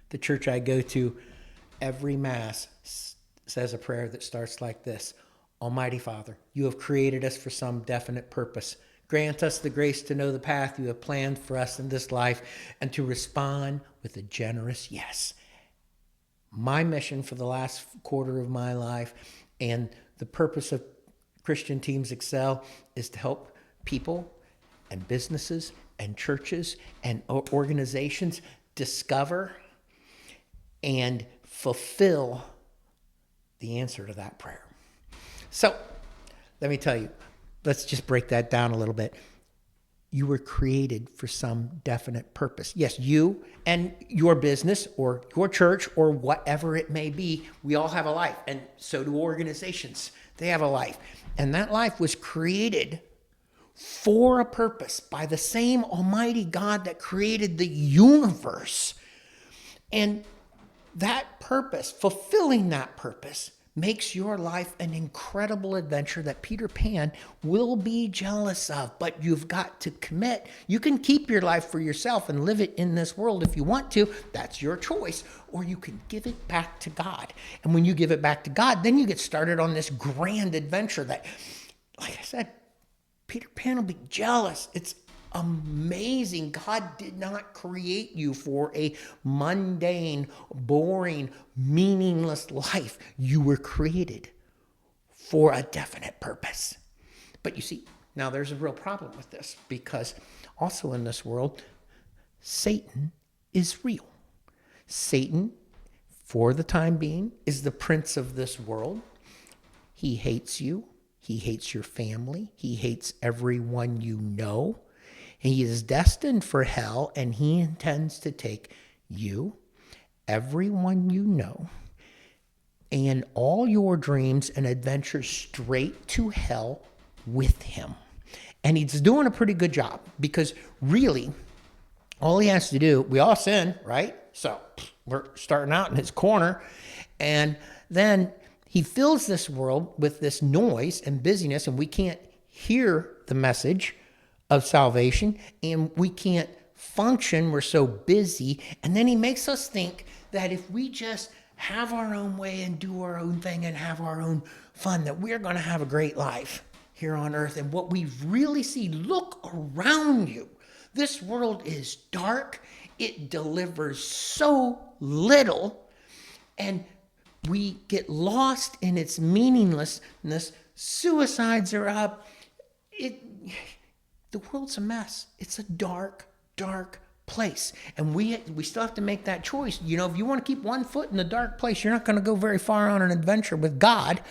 The church I go to, every Mass says a prayer that starts like this: Almighty Father, you have created us for some definite purpose. Grant us the grace to know the path you have planned for us in this life and to respond with a generous yes. My mission for the last quarter of my life and the purpose of Christian Teams Excel is to help people and businesses and churches and organizations discover and fulfill the answer to that prayer. So let me tell you, let's just break that down a little bit. You were created for some definite purpose. Yes, you and your business or your church or whatever it may be, we all have a life. And so do organizations. They have a life. And that life was created for a purpose by the same Almighty God that created the universe. And that purpose, fulfilling that purpose, makes your life an incredible adventure that Peter Pan will be jealous of. But you've got to commit. You can keep your life for yourself and live it in this world if you want to. That's your choice. Or you can give it back to God. And when you give it back to God, then you get started on this grand adventure that, like I said, Peter Pan will be jealous. It's amazing. God did not create you for a mundane, boring, meaningless life. You were created for a definite purpose. But you see, now there's a real problem with this, because also in this world, Satan is real. Satan, for the time being, is the prince of this world. He hates you. He hates your family. He hates everyone you know. He is destined for hell, and he intends to take you, everyone you know, and all your dreams and adventures straight to hell with him. And he's doing a pretty good job, because really, all he has to do, we all sin, right? So we're starting out in his corner, and then he fills this world with this noise and busyness, and we can't hear the message of salvation, and we can't function. We're so busy. And then he makes us think that if we just have our own way and do our own thing and have our own fun, that we're going to have a great life here on earth. And what we really see, look around you. This world is dark. It delivers so little, and we get lost in its meaninglessness. Suicides are up. The world's a mess. It's a dark, dark place. And we still have to make that choice. You know, if you want to keep one foot in the dark place, you're not going to go very far on an adventure with God.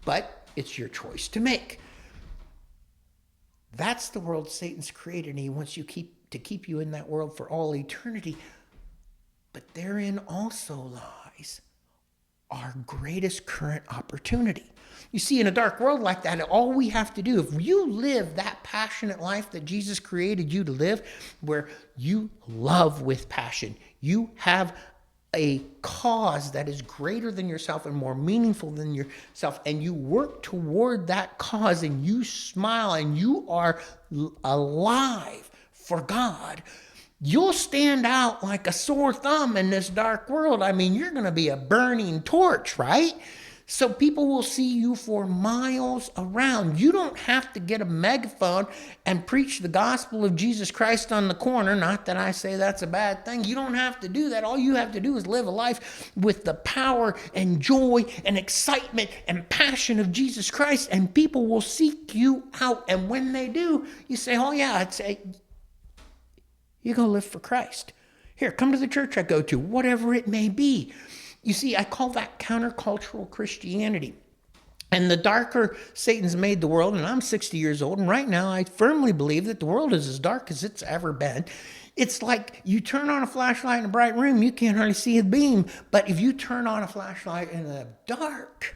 But it's your choice to make. That's the world Satan's created, and he wants you to keep you in that world for all eternity. But therein also lies our greatest current opportunity. You see, in a dark world like that, all we have to do, if you live that passionate life that Jesus created you to live, where you love with passion, you have a cause that is greater than yourself and more meaningful than yourself, and you work toward that cause, and you smile, and you are alive for God, you'll stand out like a sore thumb in this dark world. I mean, you're going to be a burning torch, right? So people will see you for miles around. You don't have to get a megaphone and preach the gospel of Jesus Christ on the corner. Not that I say that's a bad thing. You don't have to do that. All you have to do is live a life with the power and joy and excitement and passion of Jesus Christ, and people will seek you out. And when they do, you say, oh yeah, I'd say, you go live for Christ. Here, come to the church I go to, whatever it may be. You see, I call that countercultural Christianity. And the darker Satan's made the world, and I'm 60 years old, and right now I firmly believe that the world is as dark as it's ever been. It's like you turn on a flashlight in a bright room, you can't hardly see a beam. But if you turn on a flashlight in the dark,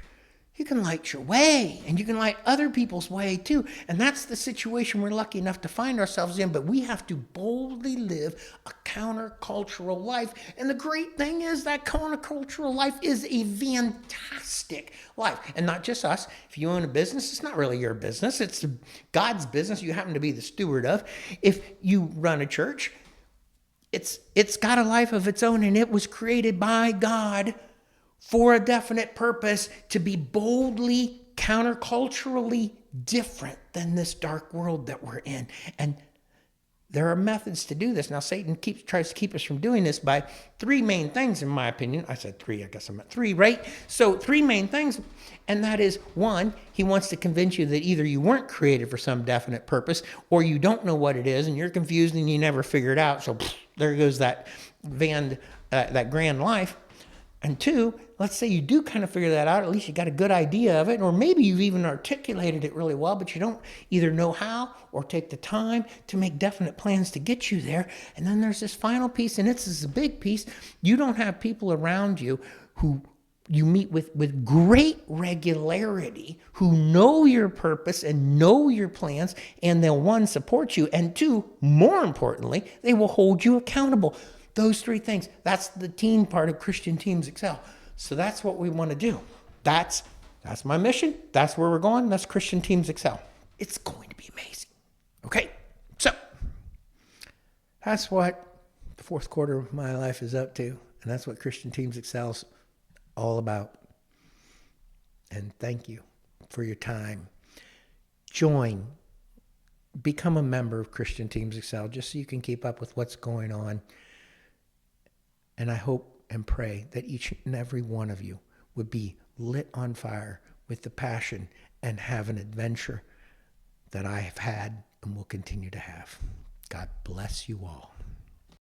you can light your way, and you can light other people's way too. And that's the situation we're lucky enough to find ourselves in. But we have to boldly live a countercultural life. And the great thing is that countercultural life is a fantastic life. And not just us. If you own a business, it's not really your business. It's God's business you happen to be the steward of. If you run a church, It's got a life of its own, and it was created by God for a definite purpose to be boldly, counterculturally different than this dark world that we're in. And there are methods to do this. Now, Satan tries to keep us from doing this by three main things, in my opinion. I said three, I guess I'm at three, right? So three main things, and that is, one, he wants to convince you that either you weren't created for some definite purpose, or you don't know what it is, and you're confused and you never figure it out. So there goes that grand life. And two, let's say you do kind of figure that out, at least you got a good idea of it, or maybe you've even articulated it really well, but you don't either know how or take the time to make definite plans to get you there. And then there's this final piece, and this is a big piece. You don't have people around you who you meet with great regularity, who know your purpose and know your plans, and they'll, one, support you, and two, more importantly, they will hold you accountable. Those three things. That's the teen part of Christian Teams Excel. So that's what we want to do. That's my mission. That's where we're going. That's Christian Teams Excel. It's going to be amazing. Okay? So that's what the fourth quarter of my life is up to. And that's what Christian Teams Excel is all about. And thank you for your time. Join. Become a member of Christian Teams Excel just so you can keep up with what's going on. And I hope and pray that each and every one of you would be lit on fire with the passion and have an adventure that I have had and will continue to have. God bless you all.